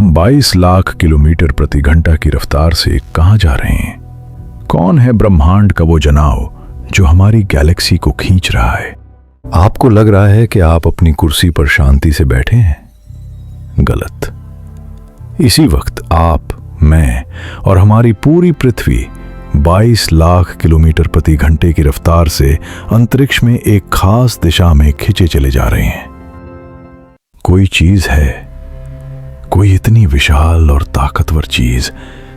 हम 22 लाख किलोमीटर प्रति घंटा की रफ्तार से कहां जा रहे हैं? कौन है ब्रह्मांड का वो जनाव जो हमारी गैलेक्सी को खींच रहा है? आपको लग रहा है कि आप अपनी कुर्सी पर शांति से बैठे हैं। गलत। इसी वक्त आप, मैं और हमारी पूरी पृथ्वी 22 लाख किलोमीटर प्रति घंटे की रफ्तार से अंतरिक्ष में एक खास दिशा में खिंचे चले जा रहे हैं। कोई चीज है, कोई इतनी विशाल और ताकतवर चीज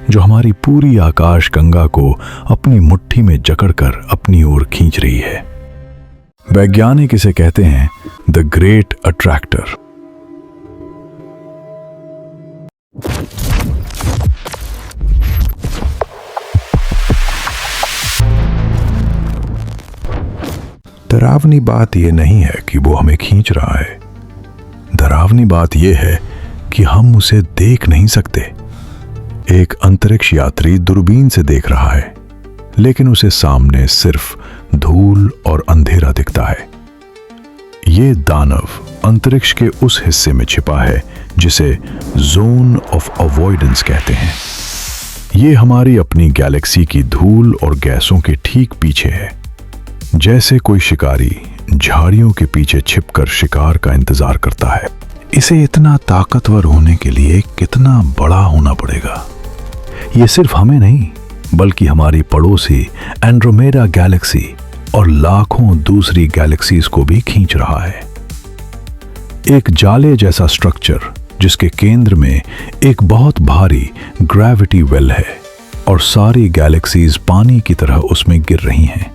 जो हमारी पूरी आकाश गंगा को अपनी मुट्ठी में जकड़कर अपनी ओर खींच रही है। वैज्ञानिक इसे कहते हैं द ग्रेट अट्रैक्टर। डरावनी बात यह नहीं है कि वो हमें खींच रहा है। डरावनी बात यह है कि हम उसे देख नहीं सकते। एक अंतरिक्ष यात्री दूरबीन से देख रहा है, लेकिन उसे सामने सिर्फ धूल और अंधेरा दिखता है। ये दानव अंतरिक्ष के उस हिस्से में छिपा है जिसे जोन ऑफ अवॉइडेंस कहते हैं। ये हमारी अपनी गैलेक्सी की धूल और गैसों के ठीक पीछे है। जैसे कोई शिकारी झाड़ियों के पीछे छिपकर शिकार का इंतजार करता है। इसे इतना ताकतवर होने के लिए कितना बड़ा होना पड़ेगा? ये सिर्फ हमें नहीं, बल्कि हमारी पड़ोसी एंड्रोमेडा गैलेक्सी और लाखों दूसरी गैलेक्सीज को भी खींच रहा है। एक जाले जैसा स्ट्रक्चर जिसके केंद्र में एक बहुत भारी ग्रेविटी वेल है और सारी गैलेक्सीज पानी की तरह उसमें गिर रही हैं।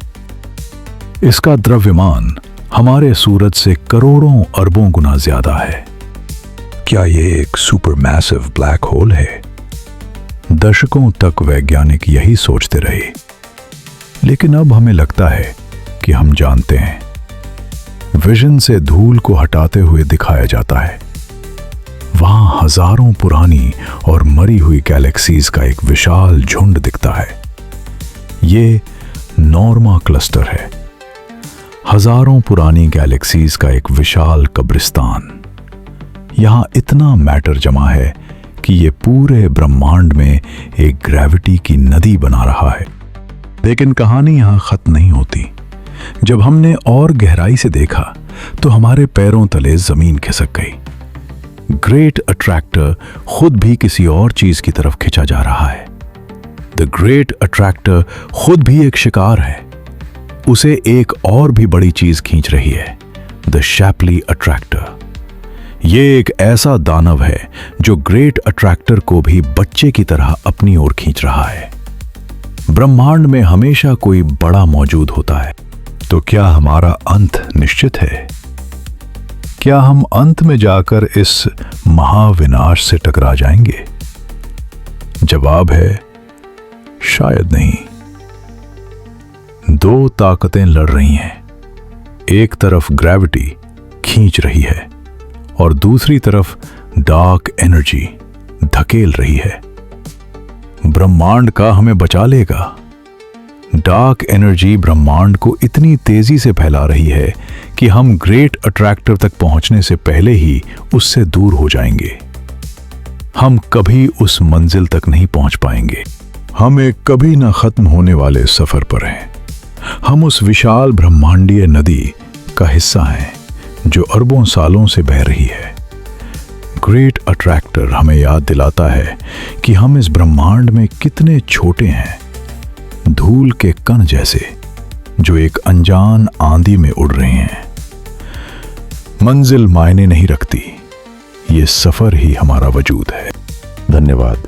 इसका द्रव्यमान हमारे सूरज से करोड़ों अरबों गुना ज्यादा है। क्या यह एक सुपरमैसिव ब्लैक होल है? दशकों तक वैज्ञानिक यही सोचते रहे, लेकिन अब हमें लगता है कि हम जानते हैं। विजन से धूल को हटाते हुए दिखाया जाता है। वहां हजारों पुरानी और मरी हुई गैलेक्सीज का एक विशाल झुंड दिखता है। ये नॉर्मा क्लस्टर है, हजारों पुरानी गैलेक्सीज का एक विशाल कब्रिस्तान। यहां इतना मैटर जमा है कि ये पूरे ब्रह्मांड में एक ग्रेविटी की नदी बना रहा है। लेकिन कहानी यहां खत्म नहीं होती। जब हमने और गहराई से देखा तो हमारे पैरों तले जमीन खिसक गई। ग्रेट अट्रैक्टर खुद भी किसी और चीज की तरफ खिंचा जा रहा है। द ग्रेट अट्रैक्टर खुद भी एक शिकार है। उसे एक और भी बड़ी चीज खींच रही है, द शैपली अट्रैक्टर। ये एक ऐसा दानव है जो ग्रेट अट्रैक्टर को भी बच्चे की तरह अपनी ओर खींच रहा है। ब्रह्मांड में हमेशा कोई बड़ा मौजूद होता है। तो क्या हमारा अंत निश्चित है? क्या हम अंत में जाकर इस महाविनाश से टकरा जाएंगे? जवाब है शायद नहीं। दो ताकतें लड़ रही हैं। एक तरफ ग्रेविटी खींच रही है और दूसरी तरफ डार्क एनर्जी धकेल रही है। ब्रह्मांड का हमें बचा लेगा। डार्क एनर्जी ब्रह्मांड को इतनी तेजी से फैला रही है कि हम ग्रेट अट्रैक्टर तक पहुंचने से पहले ही उससे दूर हो जाएंगे। हम कभी उस मंजिल तक नहीं पहुंच पाएंगे। हम एक कभी ना खत्म होने वाले सफर पर हैं। हम उस विशाल ब्रह्मांडीय नदी का हिस्सा हैं जो अरबों सालों से बह रही है। ग्रेट अट्रैक्टर हमें याद दिलाता है कि हम इस ब्रह्मांड में कितने छोटे हैं, धूल के कण जैसे जो एक अनजान आंधी में उड़ रहे हैं। मंजिल मायने नहीं रखती, ये सफर ही हमारा वजूद है। धन्यवाद।